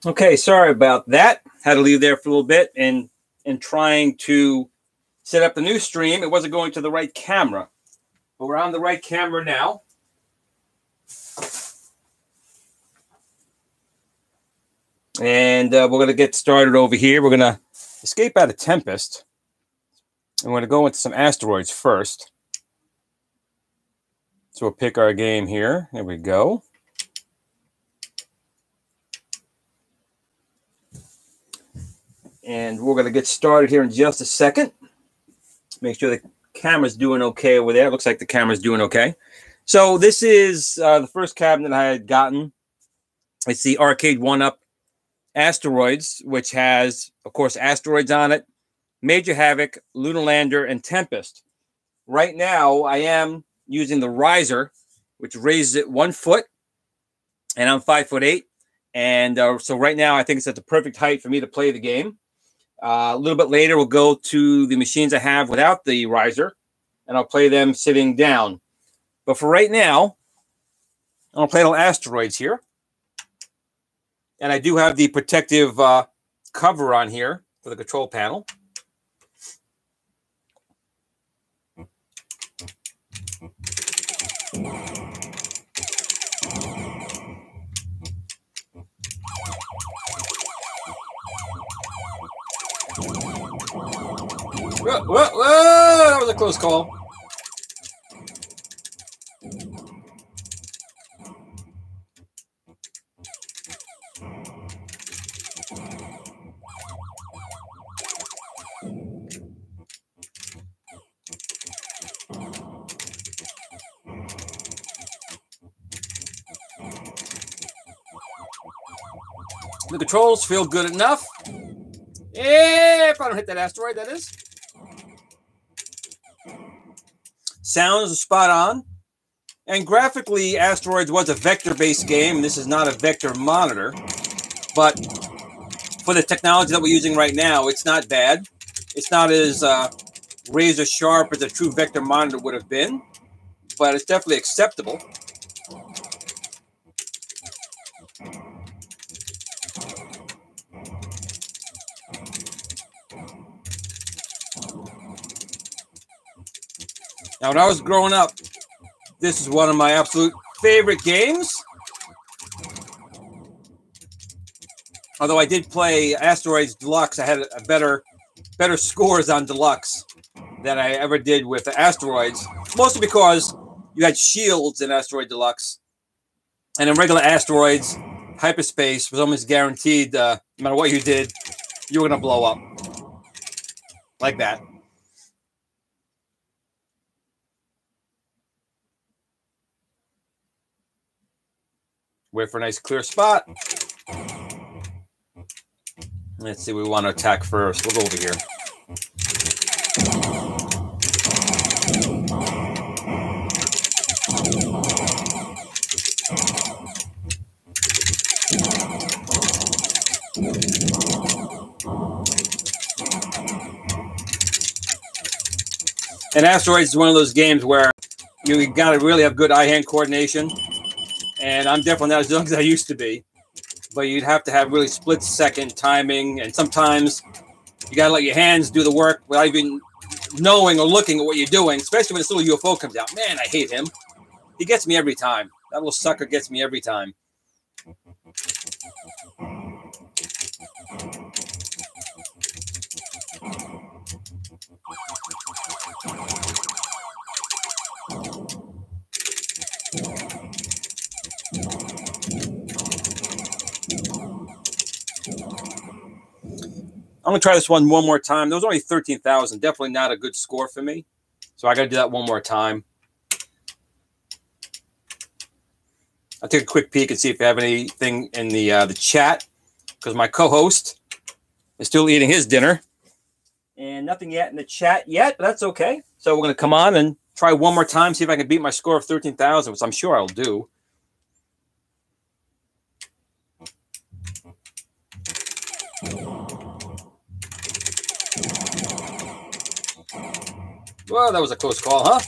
Okay, sorry about that. Had to leave there for a little bit, and in trying to set up the new stream, it wasn't going to the right camera. But we're on the right camera now. And we're going to get started over here. We're going to escape out of Tempest. And we're going to go into some asteroids first. So we'll pick our game here. There we go. And we're going to get started here in just a second. Make sure the camera's doing okay over there. It looks like the camera's doing okay. So this is the first cabinet I had gotten. It's the Arcade1UP Asteroids, which has, of course, Asteroids on it, Major Havoc, Lunar Lander, and Tempest. Right now, I am using the riser, which raises it 1 foot, and I'm 5'8". And so right now, I think it's at the perfect height for me to play the game. A little bit later, we'll go to the machines I have without the riser, and I'll play them sitting down. But for right now, I'm going to play little Asteroids here. And I do have the protective cover on here for the control panel. Whoa, whoa, whoa, that was a close call. The controls feel good enough. If I don't hit that asteroid, that is. Sounds are spot on. And graphically, Asteroids was a vector-based game. This is not a vector monitor. But for the technology that we're using right now, it's not bad. It's not as razor sharp as a true vector monitor would have been. But it's definitely acceptable. Now, when I was growing up, this is one of my absolute favorite games. Although I did play Asteroids Deluxe, I had a better scores on Deluxe than I ever did with the Asteroids. Mostly because you had shields in Asteroid Deluxe. And in regular Asteroids, hyperspace was almost guaranteed, no matter what you did, you were going to blow up. Like that. Wait for a nice clear spot. Let's see, we want to attack first. We'll go over here. And Asteroids is one of those games where you got to really have good eye-hand coordination. And I'm definitely not as young as I used to be. But you'd have to have really split-second timing. And sometimes you got to let your hands do the work without even knowing or looking at what you're doing, especially when this little UFO comes out. Man, I hate him. He gets me every time. That little sucker gets me every time. I'm going to try this one more time. There was only 13,000. Definitely not a good score for me. So I got to do that one more time. I'll take a quick peek and see if we have anything in the chat, because my co-host is still eating his dinner. And nothing yet in the chat yet, but that's okay. So we're going to come on and try one more time, see if I can beat my score of 13,000, which I'm sure I'll do. Well, that was a close call, huh?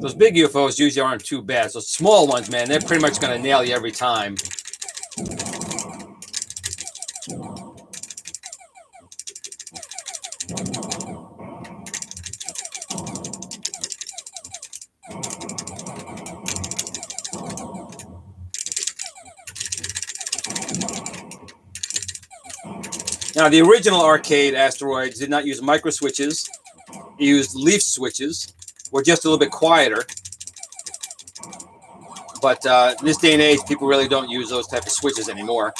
Those big UFOs usually aren't too bad. So small ones, man, they're pretty much going to nail you every time. Now, the original arcade Asteroids did not use micro switches. It used leaf switches, or just a little bit quieter. But in this day and age, people really don't use those type of switches anymore.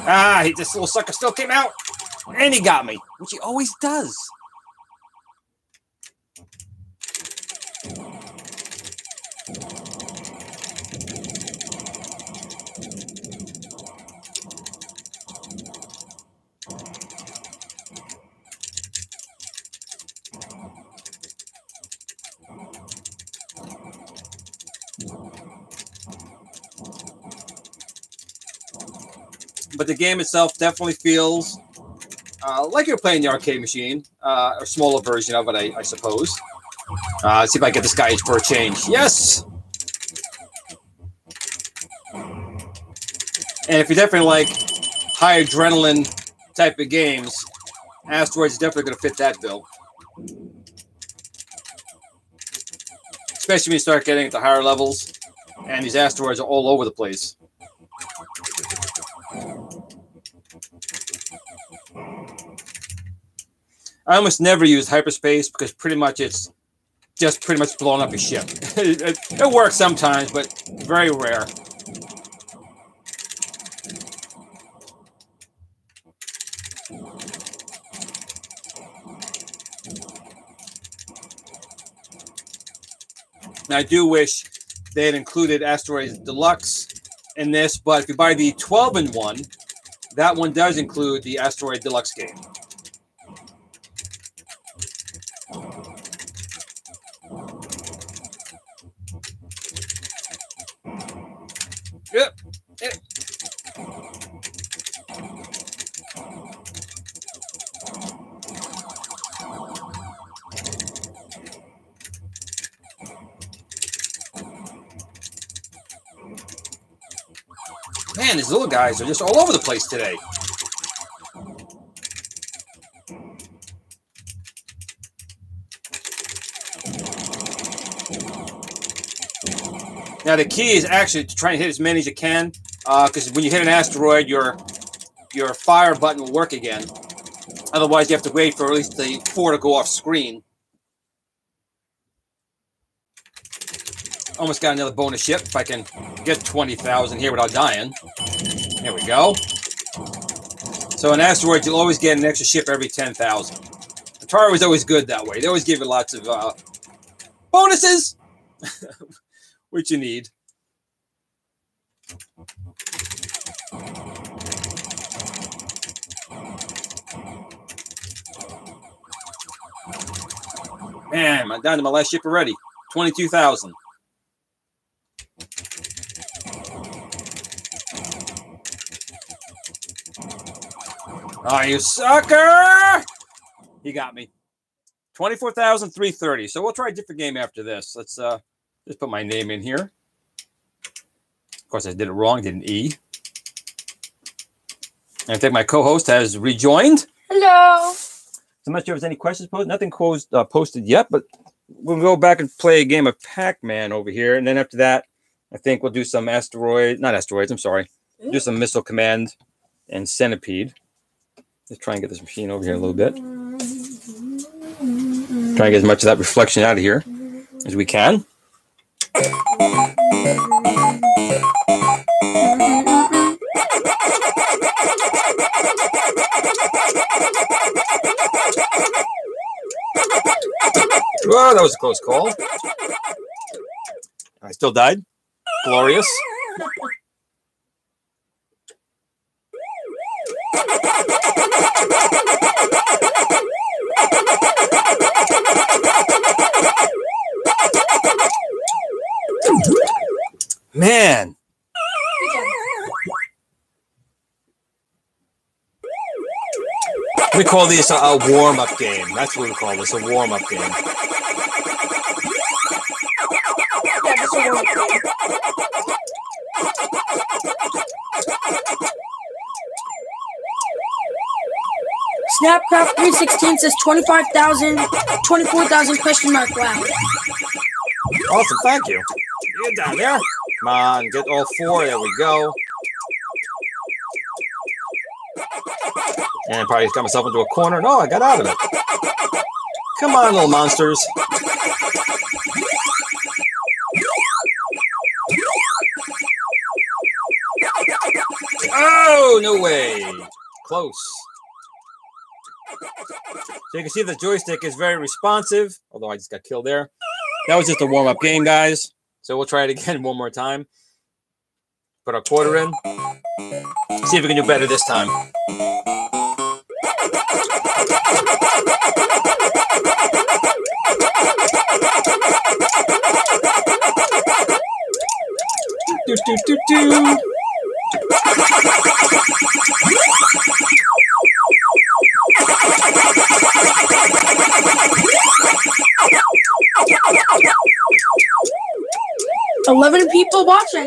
Ah, this little sucker still came out. And he got me, which he always does. But the game itself definitely feels like you're playing the arcade machine, a smaller version of it, I suppose. Let's see if I get this guy for a change. Yes! And if you definitely like high adrenaline type of games, Asteroids is definitely going to fit that bill. Especially when you start getting into higher levels, and these asteroids are all over the place. I almost never use hyperspace because pretty much it's just pretty much blowing up your ship. It works sometimes, but very rare. Now, I do wish they had included Asteroids Deluxe in this, but if you buy the 12-in-1, that one does include the Asteroid Deluxe game. Yep. Man, these little guys are just all over the place today. Now, the key is actually to try and hit as many as you can, because when you hit an asteroid, your fire button will work again. Otherwise, you have to wait for at least the 4 to go off screen. Almost got another bonus ship. If I can get 20,000 here without dying. There we go. So in Asteroids, you'll always get an extra ship every 10,000. Atari was always good that way. They always give you lots of bonuses, which you need. Man, I'm down to my last ship already. 22,000. Oh, you sucker! He got me. 24,330. So we'll try a different game after this. Let's just put my name in here. Of course, I did it wrong. Did an E. And I think my co-host has rejoined. Hello. So I'm not sure if there's any questions posted. Nothing posted yet, but we'll go back and play a game of Pac-Man over here. And then after that, I think we'll do some not asteroids, I'm sorry. Do some Missile Command and Centipede. Let's try and get this machine over here a little bit. Try and get as much of that reflection out of here as we can. Whoa, that was a close call. I still died. Glorious. Man. We call this a warm-up game. That's what we call this, a warm-up game. Yeah, just a warm-up game. Snapcraft 316 says 25,000, 24,000 question mark. Wow. Awesome, thank you. Get down there. Come on, get all 4. There we go. And probably got myself into a corner. No, I got out of it. Come on, little monsters. Oh, no way. Close. So you can see the joystick is very responsive, although I just got killed there. That was just a warm-up game, guys. So we'll try it again one more time. Put our quarter in. See if we can do better this time. Do, do, do, do. $11 people watching.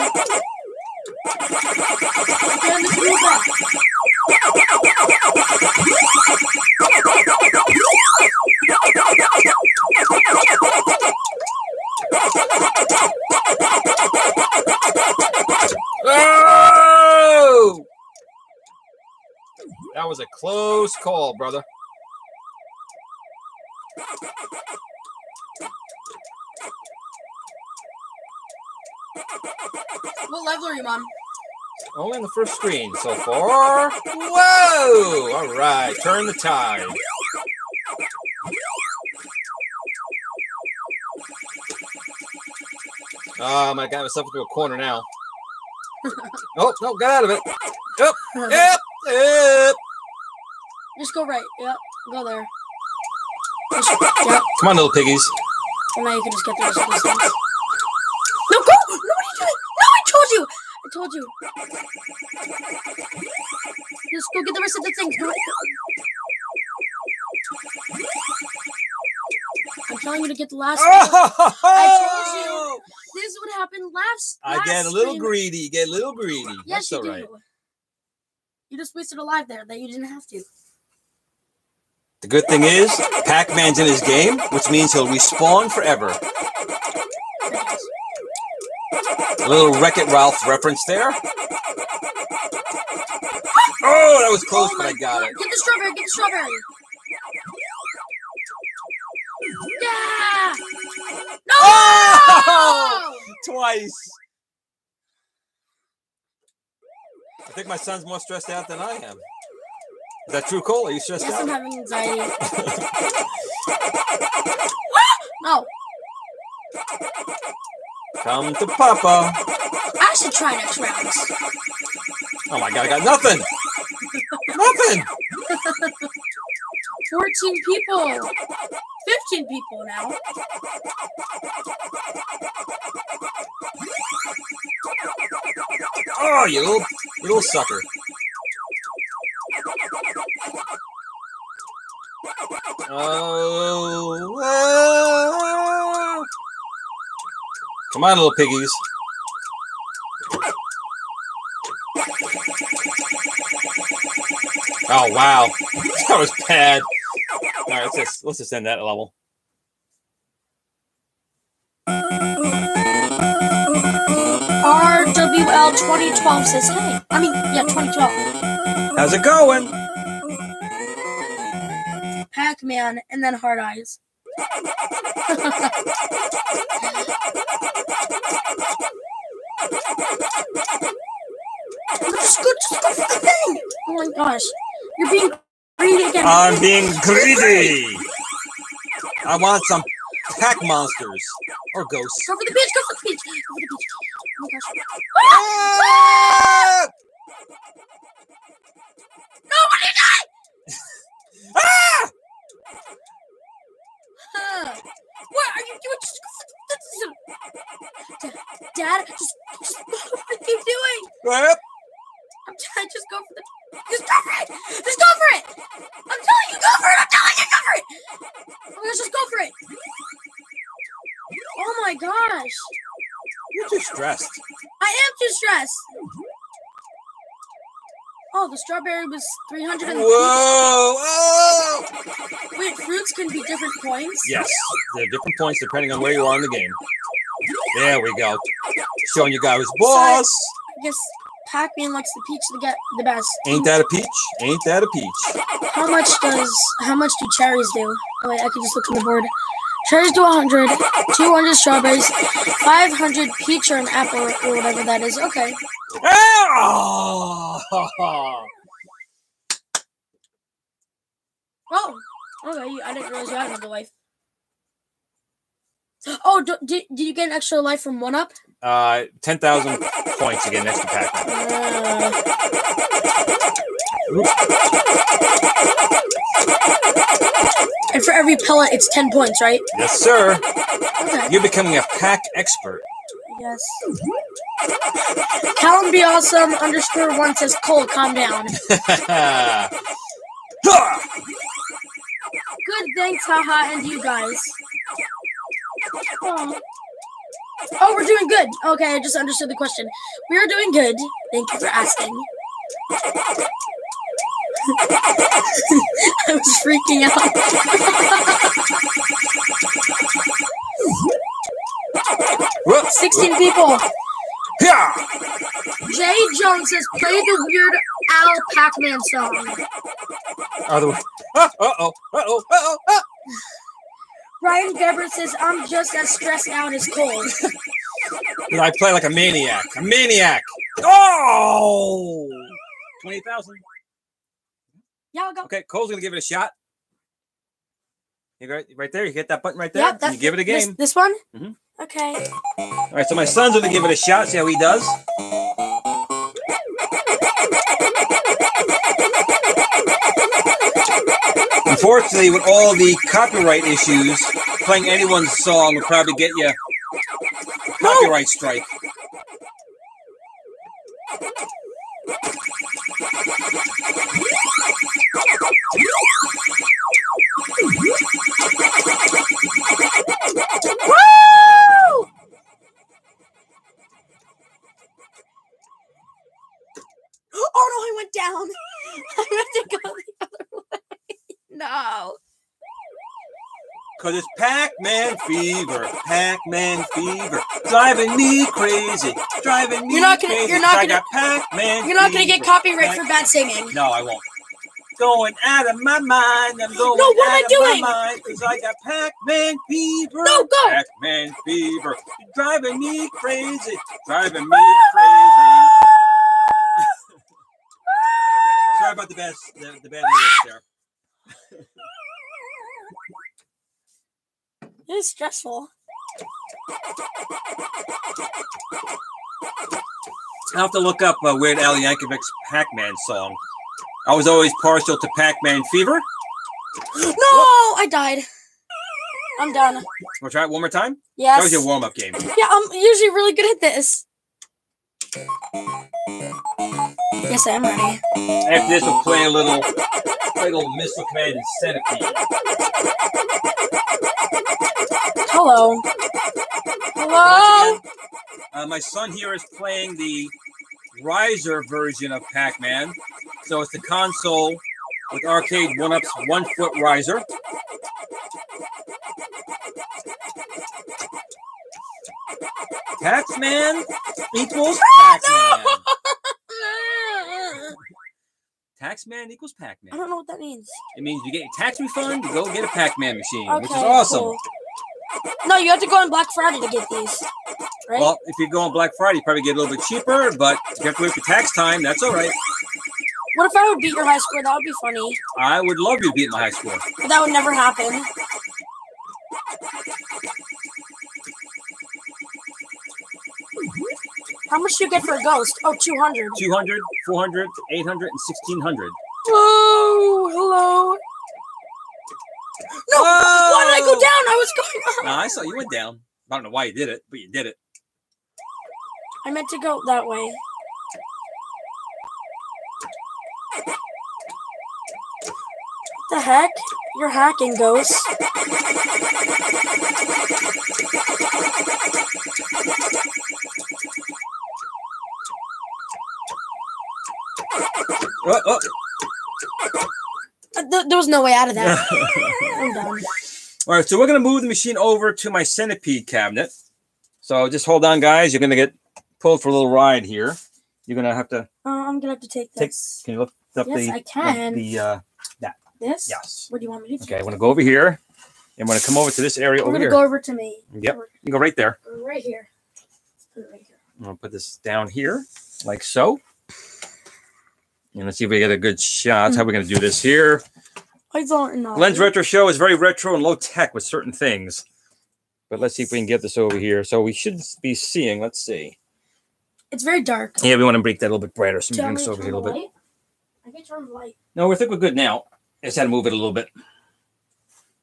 Oh! That was a close call, brother. What level are you on? Only on the first screen so far. Whoa! All right, turn the tide. I got myself into a corner now. Oh, no, got out of it. Yep, yep, yep. Just go right. Yep, go there. Yep. Come on, little piggies. And now you can just get the rest of these things. No, go! No, what are you doing? No, I told you! I told you. Just go get the rest of the things. Go. I'm telling you to get the last one. I told you. This is what happened last I get a little stream. greedy. You get a little greedy. Yes, That's you all do. right. You just wasted a life there that you didn't have to. The good thing is, Pac-Man's in his game, which means he'll respawn forever. A little Wreck-It Ralph reference there. Oh, that was close, but I got it. Get the strawberry, get the strawberry. Yeah! No! Oh! Twice. I think my son's more stressed out than I am. Is that true, Cole? Are you stressed Yes, out? I'm having anxiety. No. Come to Papa. I should try next round. Oh my God, I got nothing. Nothing. 14 people. 15 people now. Oh, you little sucker. Oh. Come on, little piggies. Oh, wow. That was bad. All right, let's just end that level. RWL 2012 says hey. I mean, yeah, 2012. How's it going? Pac-Man and then Hard Eyes. Just go for the thing. Oh my gosh. You're being greedy again. I'm being greedy. I want some pack monsters or ghosts. Go for the beach, go for the beach. Go for the beach. Oh my gosh. Ah! Nobody died! Ah! What are you doing? Just go for the... Dad, just what are you doing? Yep. I'm trying to just go for the... Just go for it! Just go for it! I'm telling you, my gosh. You're too stressed. I am too stressed. Oh, the strawberry was 300. Whoa! Oh! Wait, fruits can be different points? Yes, there are different points depending on where you are in the game. There we go. Showing you guys boss. I guess Pac-Man likes the peach to get the best. Ain't that a peach? Ain't that a peach? How much do cherries do? Oh wait, I can just look on the board. Cherries do 100, 200 strawberries, 500 peach or an apple or whatever that is. Okay. Oh! Oh, okay. I didn't realize you had another life. Oh, did you get an extra life from 1UP? 10,000 points to get an extra Pac-Man. And for every pellet, it's 10 points, right? Yes, sir. Okay. You're becoming a pack expert. Yes. Callum be awesome _1 says Cole, calm down. Good, thanks, haha, and you guys. Oh, we're doing good. Okay, I just understood the question. We are doing good. Thank you for asking. I was freaking out. 16 people. Yeah. Jay Jones says, play the Weird Al Pac-Man song. Other way. Uh-oh. Ryan Gebert says, I'm just as stressed out as Cole. I play like a maniac. A maniac. Oh! 20,000. Yeah, I'll go. Okay, Cole's going to give it a shot. You right there. You hit that button right there. Yep, and you give it a game. This one? Mm-hmm. Okay. All right, so my son's going to give it a shot. See how he does. Unfortunately, with all the copyright issues, playing anyone's song would probably get you a copyright strike. Woo! Oh no, I went down. I meant to go the other way. No. Cause it's Pac-Man fever, Pac-Man fever, driving me crazy, driving me crazy. You're not I got Pac-Man. You're not gonna get copyright for bad singing. No, I won't. Going out of my mind. I'm going no, what am I doing? my mind because I got Pac-Man fever. No, go. Pac-Man fever, driving me crazy, driving me crazy. Sorry about the bad lyrics there. It is stressful. I'll have to look up Weird Al Yankovic's Pac-Man song. I was always partial to Pac-Man Fever. No, I died. I'm done. We'll try it one more time? Yes. That was your warm-up game. Yeah, I'm usually really good at this. Yes, I am ready. After this, we'll play a little Missile Command and Centipede. Hello. Hello. My son here is playing the riser version of Pac-Man. So it's the console with Arcade1UP's 1-foot riser. Taxman equals Pac-Man. Taxman equals Pac-Man. I don't know what that means. It means you get your tax refund, you go get a Pac-Man machine, Okay, which is awesome. Cool. No, you have to go on Black Friday to get these, right? Well, if you go on Black Friday, you probably get a little bit cheaper, but if you have to wait for tax time, that's all right. What if I would beat your high score? That would be funny. I would love you to beat my high score. But that would never happen. How much do you get for a ghost? Oh, 200. 200, 400, 800, and 1,600. Whoa, hello. No, Whoa! why did I go down? I was going up. No, I saw you went down. I don't know why you did it, but you did it. I meant to go that way. What the heck? You're hacking, Ghost. There was no way out of that. I'm done. All right, so we're going to move the machine over to my Centipede cabinet. So just hold on, guys. You're going to get pulled for a little ride here. You're going to have to... I'm going to have to take this. Can you lift up yes, I can. That? This? Yes. What do you want me to do? Okay, I want to go over here. I'm going to come over to this area over here. Go over to me. Yep, you go right there. Right here. Put it right here. I'm going to put this down here, like so. And let's see if we get a good shot. How are we going to do this here? I don't know. Lens Retro Show is very retro and low tech with certain things. But let's see if we can get this over here. So we should be seeing, let's see. It's very dark. Yeah, we want to make that a little bit brighter. So Tell bring me this over here a little bit. I can turn the light. No, I think we're good now. I just had to move it a little bit.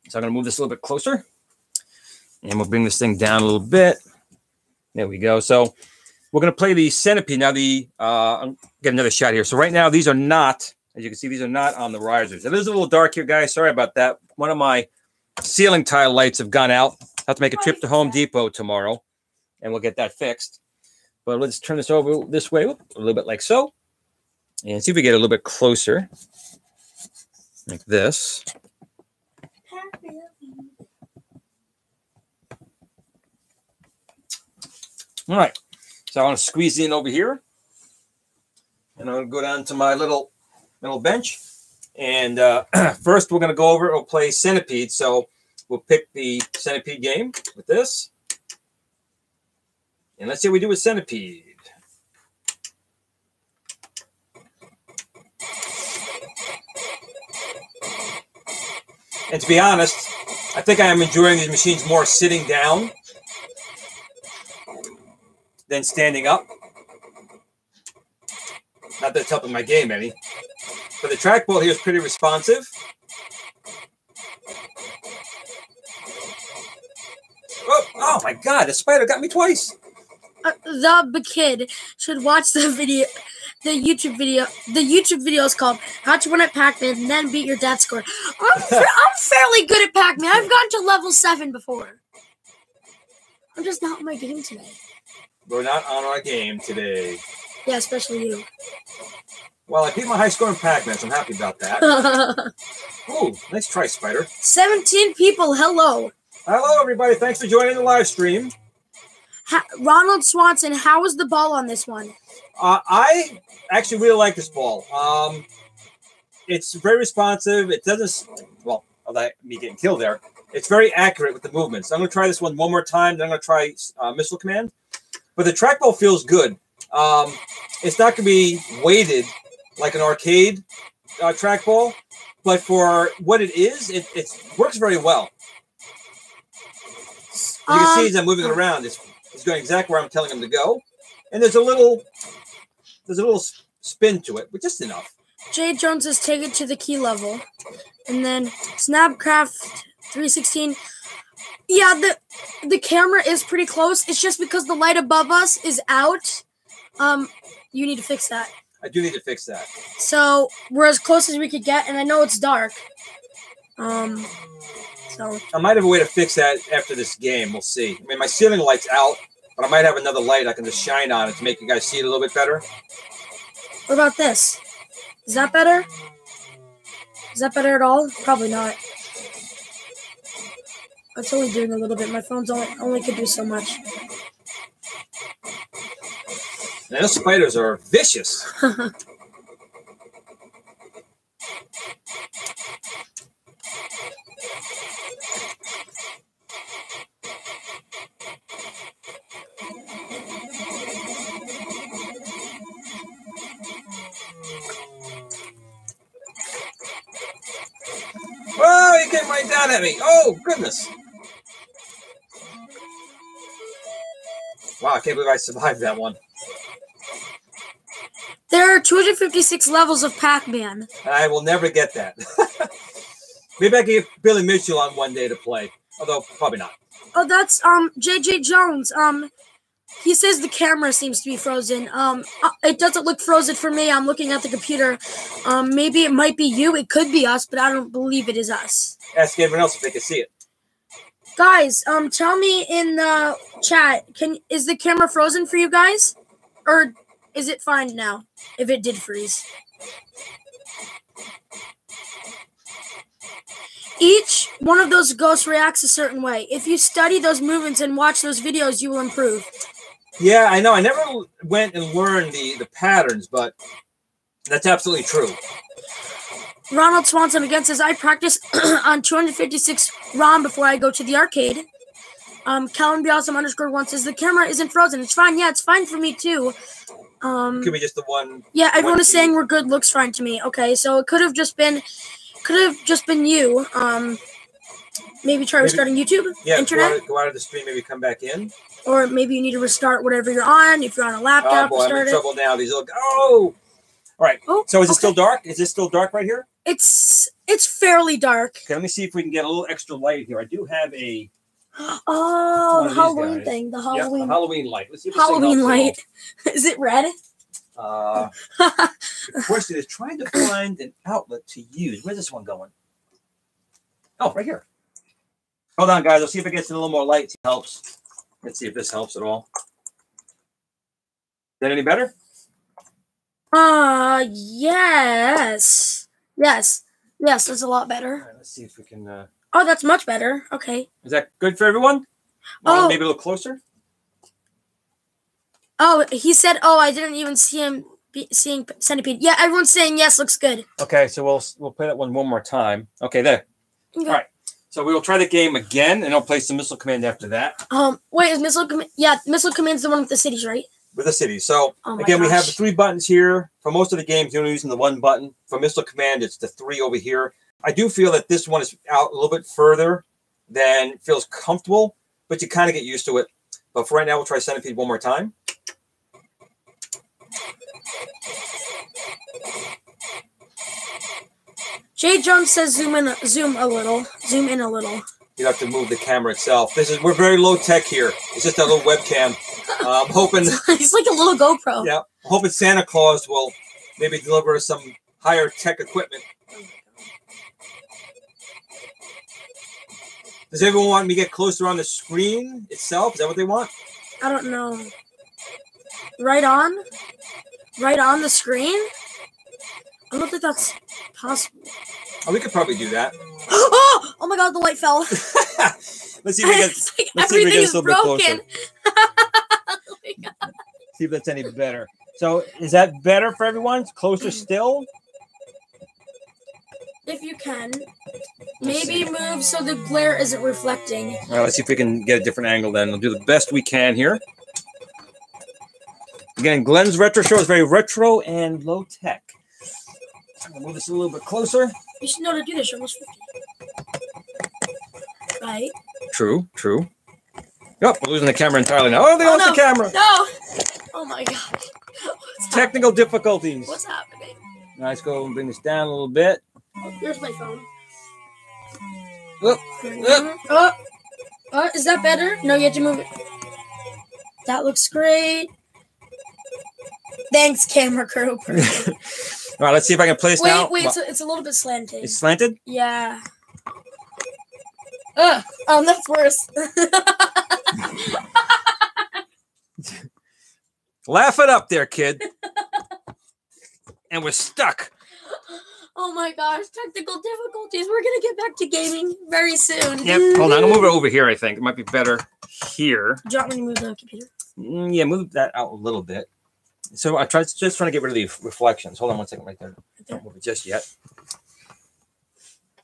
So I'm going to move this a little bit closer. And we'll bring this thing down a little bit. There we go. So we're going to play the Centipede. Now, I'll get another shot here. So right now, these are not, as you can see, these are not on the risers. It is a little dark here, guys. Sorry about that. One of my ceiling tile lights have gone out. I have to make a trip to Home Depot tomorrow, and we'll get that fixed. But let's turn this over this way, a little bit like so. And see if we get a little bit closer. Like this. All right. So I want to squeeze in over here. And I'm going to go down to my little bench. And first we're going to go over, we'll play Centipede. So we'll pick the Centipede game with this. And let's see what we do with Centipede. And to be honest, I think I am enjoying these machines more sitting down than standing up. Not that it's helping my game any. But the trackball here is pretty responsive. Oh my God, the spider got me twice. The kid should watch the video, the YouTube video. The YouTube video is called "How to Win at Pac-Man and Then Beat Your Dad's Score." I'm fairly good at Pac-Man. I've gotten to level 7 before. I'm just not on my game today. We're not on our game today. Yeah, especially you. Well, I beat my high score in Pac-Man, so I'm happy about that. Ooh, nice try, Spider. 17 people, hello. Hello, everybody. Thanks for joining the live stream. Ronald Swanson, how was the ball on this one? I actually really like this ball. It's very responsive. It doesn't, well, without me getting killed there, it's very accurate with the movements. So I'm going to try this one more time, then I'm going to try Missile Command. But the trackball feels good. It's not going to be weighted like an arcade trackball, but for what it is, it works very well. You can see as I'm moving it around, it's going exactly where I'm telling him to go. And there's a little spin to it, but just enough. Jay Jones is taken to the key level. And then Snapcraft 316. Yeah, the camera is pretty close. It's just because the light above us is out. You need to fix that. I do need to fix that. So we're as close as we could get, and I know it's dark. So I might have a way to fix that after this game. We'll see. I mean, my ceiling light's out, but I might have another light I can just shine on it to make you guys see it a little bit better. What about this? Is that better? Is that better at all? Probably not. It's only doing a little bit. My phone's only could do so much. Now, those spiders are vicious. Oh, he came right down at me. Oh, goodness. Wow, I can't believe I survived that one. There are 256 levels of Pac-Man. I will never get that. Maybe I can get Billy Mitchell on one day to play. Although, probably not. Oh, that's JJ Jones. He says the camera seems to be frozen. It doesn't look frozen for me. I'm looking at the computer. Maybe it might be you. It could be us, but I don't believe it is us. Ask everyone else if they can see it. Guys, tell me in the chat. Is the camera frozen for you guys, or is it fine now? If it did freeze. Each one of those ghosts reacts a certain way. If you study those movements and watch those videos, you will improve. Yeah, I know. I never went and learned the patterns, but that's absolutely true. Ronald Swanson again says, I practice on 256 ROM before I go to the arcade. Calvin Biawsome _1 says, the camera isn't frozen. It's fine. Yeah, it's fine for me too. Could be just the one. Yeah, everyone is saying we're good. Looks fine to me. Okay, so it could have just been you. Maybe try restarting YouTube. Yeah, internet. Go out of the stream. Maybe come back in. Or maybe you need to restart whatever you're on. If you're on a laptop, oh boy, I'm in trouble now. These look. Oh. All right. Oh, so is it still dark? Is it still dark right here? It's fairly dark. Okay, let me see if we can get a little extra light here. I do have a. Oh, the Halloween thing. The Halloween. Yeah, the Halloween light. Let's see if Halloween light. Is it red? The question is trying to find an outlet to use. Where's this one going? Oh, right here. Hold on, guys. Let's see if it gets a little more light. See if it helps. Let's see if this helps at all. Is that any better? Yes. Yes, that's a lot better. All right, let's see if we can. Oh, that's much better. Okay. Is that good for everyone? Oh, maybe a little closer. Oh, he said, "Oh, I didn't even see him seeing Centipede." Yeah, everyone's saying yes. Looks good. Okay, so we'll play that one more time. Okay, there. Okay. All right. So we will try the game again, and I'll play some Missile Command after that. Wait, is Missile Command? Yeah, Missile Command's the one with the cities, right? With the cities. So again, we have the 3 buttons here. For most of the games, you're using the 1 button. For Missile Command, it's the 3 over here. I do feel that this one is out a little bit further than feels comfortable, but you kind of get used to it. But for right now, we'll try Centipede one more time. Jay Jones says zoom in a little. Zoom in a little. You have to move the camera itself. We're very low tech here. It's just a little webcam. I'm hoping it's like a little GoPro. Yeah, I'm hoping Santa Claus will maybe deliver some higher tech equipment. Does everyone want me to get closer on the screen itself? Is that what they want? I don't know. Right on the screen? I don't think that's possible. Oh, we could probably do that. Oh my God, the light fell. Let's see if we get, let's see if we get a little bit closer. Oh my God. See if that's any better. So is that better for everyone? Closer still? If you can. Maybe move so the glare isn't reflecting. All right, let's see if we can get a different angle then. We'll do the best we can here. Again, Glenn's Retro Show is very retro and low tech. I'm going to move this a little bit closer. You should know to do this. You're almost 50. Right? True. Oh, we're losing the camera entirely now. Oh, they lost the camera. No. Oh, my God. Technical difficulties. What's happening? Now, let's go and bring this down a little bit. Oh, here's my phone. Look. Is that better? No, you have to move it. That looks great. Thanks, camera crew. All right, let's see if I can place now. Wait, it's a little bit slanted. It's slanted? Yeah. That's worse. Laugh it up there, kid. And we're stuck. Oh my gosh, technical difficulties. We're going to get back to gaming very soon. Yep, hold on. I'll move it over here, I think. It might be better here. Do you want me to move the computer? Yeah, move that out a little bit. So I just trying to get rid of the reflections. Hold on one second right there. Don't move it just yet.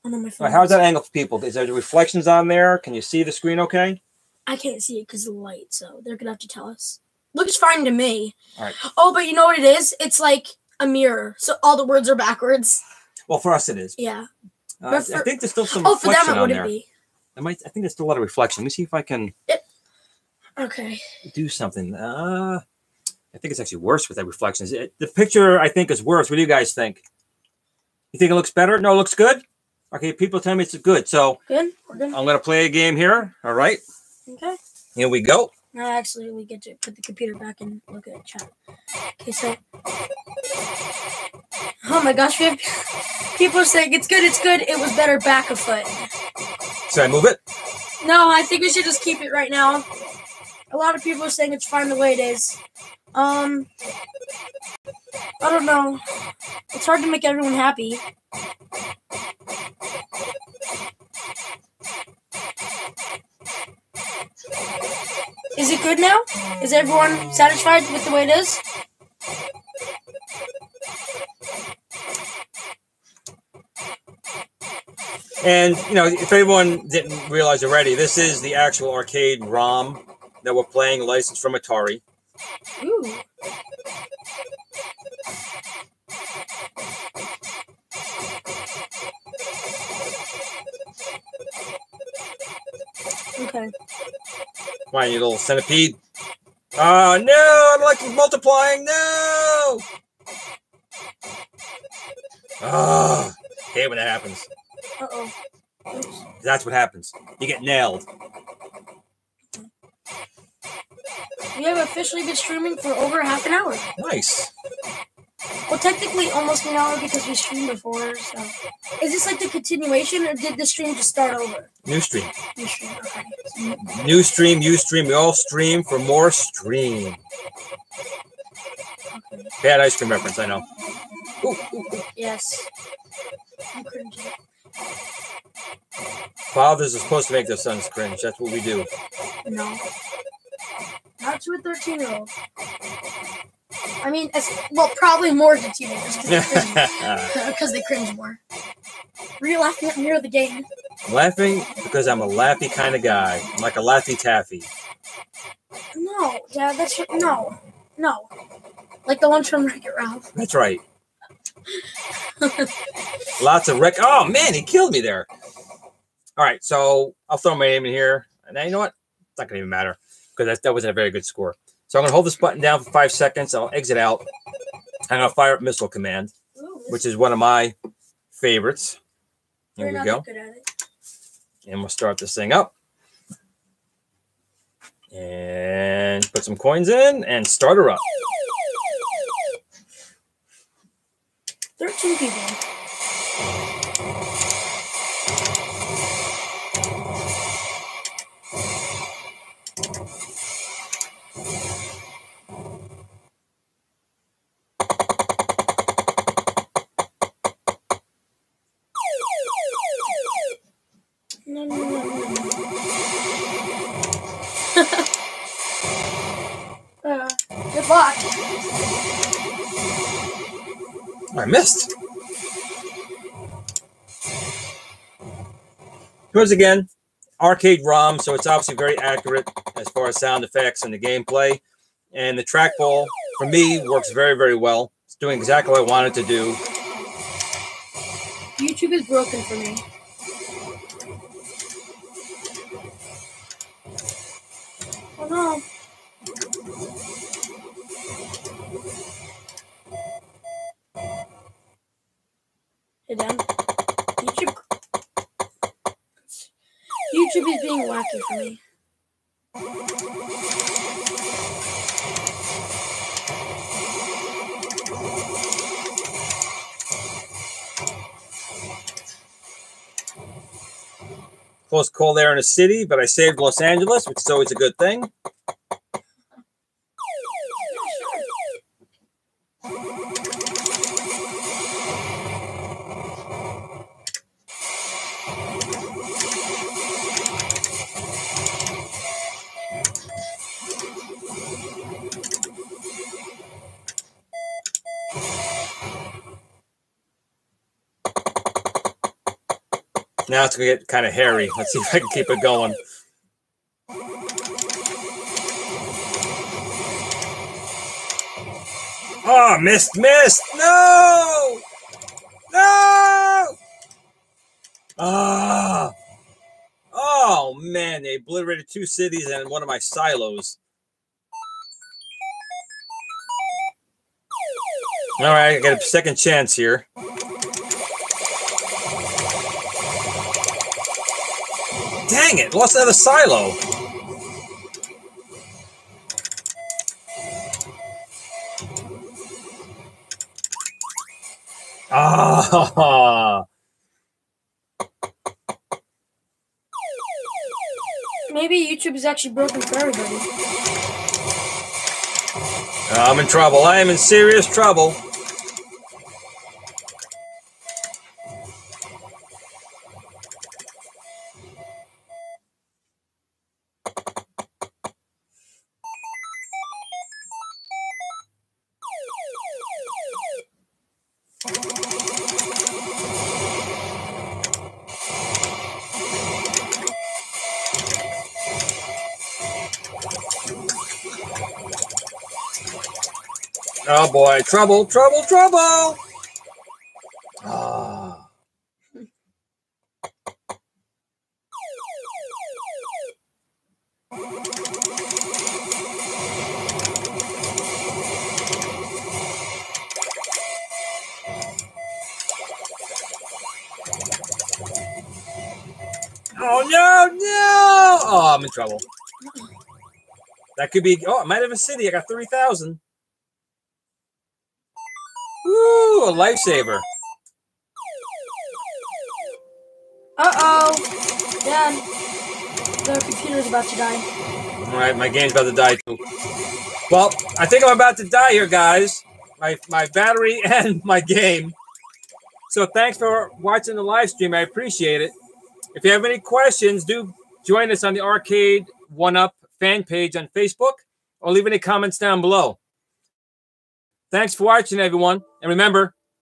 I'm on my phone. All right, how's that angle for people? Is there the reflections on there? Can you see the screen okay? I can't see it because of the light, so they're going to have to tell us. Looks fine to me. All right. Oh, but you know what it is? It's like a mirror, so all the words are backwards. Well, for us it is. Yeah. I think there's still some reflection for them it wouldn't be. I think there's still a lot of reflection. Let me see if I can okay. do something. I think it's actually worse with that reflection. The picture, I think, is worse. What do you guys think? You think it looks better? No, it looks good? Okay, people tell me it's good. So good. We're good. I'm going to play a game here. All right. Okay. Here we go. Actually, we get to put the computer back and look at chat. Okay, so. Oh my gosh, people are saying it's good. It was better back a foot. Should I move it? No, I think we should just keep it right now. A lot of people are saying it's fine the way it is. I don't know. It's hard to make everyone happy. Is it good now? Is everyone satisfied with the way it is? And, you know, if anyone didn't realize already, this is the actual arcade ROM that we're playing, licensed from Atari. Ooh. Okay. Come on, you little centipede. Oh, no! I don't like multiplying! No! Oh, I hate when that happens. Uh-oh. Oops. That's what happens. You get nailed. We have officially been streaming for over half an hour. Nice. Well, technically almost an hour because we streamed before, so. Is this like the continuation, or did the stream just start over? New stream. New stream, okay. New stream, you stream. We all stream for more stream. Okay. Bad ice cream reference, I know. Ooh, ooh, ooh. Yes. I'm cringing. Fathers are supposed to make their sons cringe. That's what we do. No. Not to a 13-year-old. I mean, well, probably more to teenagers because they cringe more. Were you laughing at me or the game? Laughing because I'm a laughy kind of guy. I'm like a Laffy Taffy. No, Dad, that's no. Like the ones from Wreck-It Ralph. That's right. Lots of wreck. Oh man, he killed me there. All right, so I'll throw my name in here, and then you know what? It's not gonna even matter because that wasn't a very good score. So I'm gonna hold this button down for 5 seconds. I'll exit out. I'm gonna fire up Missile Command, which is one of my favorites. Here we go. And we'll start this thing up. And put some coins in and start her up. 13 people. Good luck. I missed. Once again, arcade ROM, so it's obviously very accurate as far as sound effects and the gameplay. And the trackball, for me, works very, very well. It's doing exactly what I wanted to do. YouTube is broken for me. Oh no. Hey, Dan. YouTube is being wacky for me. Close call there in the city, but I saved Los Angeles, which is always a good thing. Now it's going to get kind of hairy. Let's see if I can keep it going. Oh, missed. No! No! Ah! Oh, man. They obliterated 2 cities and one of my silos. All right, I got a second chance here. Dang it, lost another silo. Ah. Maybe YouTube is actually broken for everybody. I'm in trouble. I am in serious trouble. Oh boy, trouble, trouble, trouble. Ah. Oh no, no! Oh, I'm in trouble. That could be. Oh, I might have a city. I got 30,000. Ooh, a lifesaver. Uh-oh. Dad, the computer's about to die. All right, my game's about to die too. Well, I think I'm about to die here, guys. My battery and my game. So thanks for watching the live stream. I appreciate it. If you have any questions, do join us on the Arcade1UP fan page on Facebook or leave any comments down below. Thanks for watching, everyone. And remember,